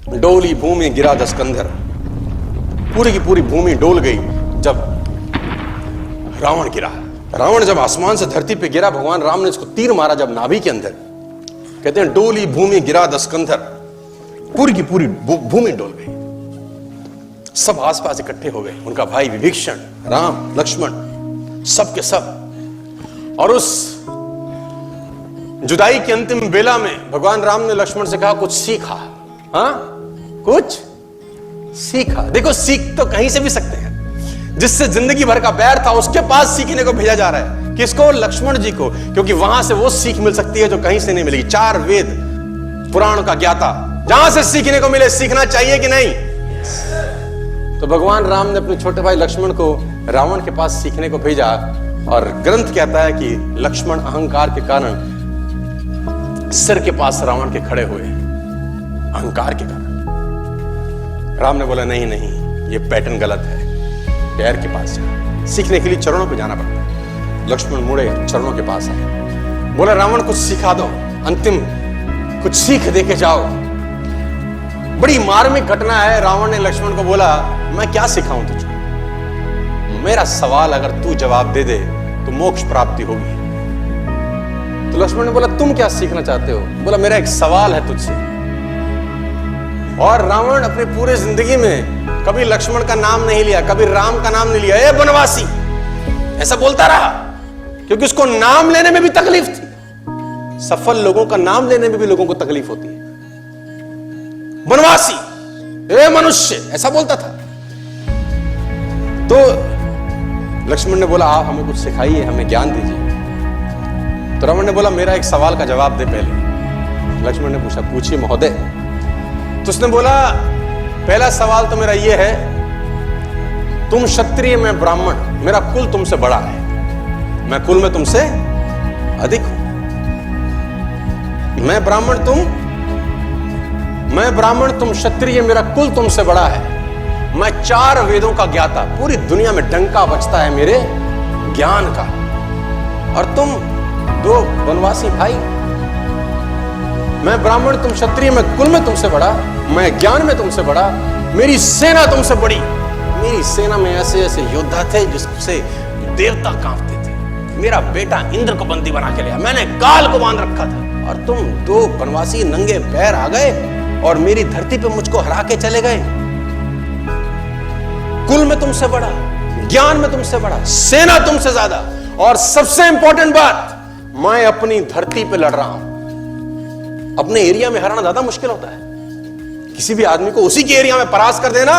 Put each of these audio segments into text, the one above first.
डोली भूमि गिरा दस्कंधर, पूरी की पूरी भूमि डोल गई जब रावण गिरा। रावण जब आसमान से धरती पे गिरा, भगवान राम ने इसको तीर मारा जब नाभि के अंदर। कहते हैं डोली भूमि गिरा दस्कंधर, पूरी की पूरी भूमि डोल गई। सब आसपास इकट्ठे हो गए, उनका भाई विभीषण, राम, लक्ष्मण, सब के सब। और उस जुदाई की अंतिम बेला में भगवान राम ने लक्ष्मण से कहा कुछ सीखा। हाँ, कुछ सीखा। देखो, सीख तो कहीं से भी सकते हैं। जिससे जिंदगी भर का बैर था उसके पास सीखने को भेजा जा रहा है। किसको? लक्ष्मण जी को, क्योंकि वहां से वो सीख मिल सकती है जो कहीं से नहीं मिलेगी। 4 वेद पुराण का ज्ञाता, जहां से सीखने को मिले। सीखना चाहिए कि नहीं? तो भगवान राम ने अपने छोटे भाई लक्ष्मण को रावण के पास सीखने को भेजा। और ग्रंथ कहता है कि लक्ष्मण अहंकार के कारण सिर के पास रावण के खड़े हुए, अहंकार के कारण। राम ने बोला नहीं नहीं, ये पैटर्न गलत है, पैर के पास जा। सीखने के लिए चरणों पे जाना पड़ता है। लक्ष्मण मुड़े, चरणों के पास आए, बोला रावण कुछ सिखा दो, अंतिम कुछ सीख दे के जाओ। बड़ी मार्मिक घटना है। रावण ने लक्ष्मण को बोला मैं क्या सिखाऊं तुझको? मेरा सवाल अगर तू जवाब दे दे तो मोक्ष प्राप्ति होगी। तो लक्ष्मण ने बोला तुम क्या सीखना चाहते हो? बोला मेरा एक सवाल है तुझसे। और रावण अपने पूरे जिंदगी में कभी लक्ष्मण का नाम नहीं लिया, कभी राम का नाम नहीं लिया। ए बनवासी, ऐसा बोलता रहा, क्योंकि उसको नाम लेने में भी तकलीफ थी। सफल लोगों का नाम लेने में भी लोगों को तकलीफ होती है। बनवासी, ए मनुष्य, ऐसा बोलता था। तो लक्ष्मण ने बोला आप हमें कुछ सिखाइए, हमें ज्ञान दीजिए। तो रावण ने बोला मेरा एक सवाल का जवाब दे पहले। लक्ष्मण ने पूछा पूछिए महोदय। तो उसने बोला पहला सवाल तो मेरा यह है, तुम क्षत्रिय, मैं ब्राह्मण, मेरा कुल तुमसे बड़ा है, मैं कुल में तुमसे अधिक हूं। मैं ब्राह्मण, तुम क्षत्रिय, मेरा कुल तुमसे बड़ा है। मैं 4 वेदों का ज्ञाता, पूरी दुनिया में डंका बजता है मेरे ज्ञान का। और तुम 2 वनवासी भाई, मैं ब्राह्मण, तुम क्षत्रिय, मैं कुल में तुमसे बड़ा, मैं ज्ञान में तुमसे बड़ा, मेरी सेना तुमसे बड़ी। मेरी सेना में ऐसे ऐसे योद्धा थे जिससे देवता कांपते थे। मेरा बेटा इंद्र को बंदी बना के लिया, मैंने काल को बांध रखा था। और तुम 2 वनवासी नंगे पैर आ गए और मेरी धरती पे मुझको हरा के चले गए। कुल में तुमसे बड़ा, ज्ञान में तुमसे बड़ा, सेना तुमसे ज्यादा, और सबसे इंपॉर्टेंट बात, मैं अपनी धरती पे लड़ रहा हूं। अपने एरिया में हराना ज्यादा मुश्किल होता है। किसी भी आदमी को उसी के एरिया में परास्त कर देना।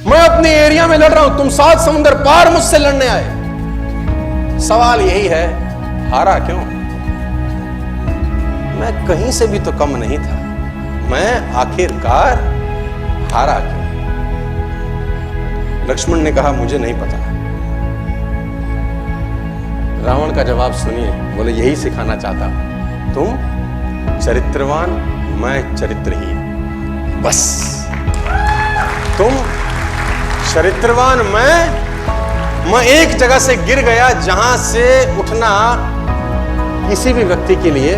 मैं अपने एरिया में लड़ रहा हूं, तुम 7 समुद्र पार मुझसे लड़ने आए। सवाल यही है, हारा क्यों? मैं कहीं से भी तो कम नहीं था, मैं आखिरकार हारा क्यों? लक्ष्मण ने कहा मुझे नहीं पता। रावण का जवाब सुनिए, बोले यही सिखाना चाहता हूं, तुम चरित्रवान, मैं चरित्रहीन। बस तुम चरित्रवान, मैं एक जगह से गिर गया जहां से उठना किसी भी व्यक्ति के लिए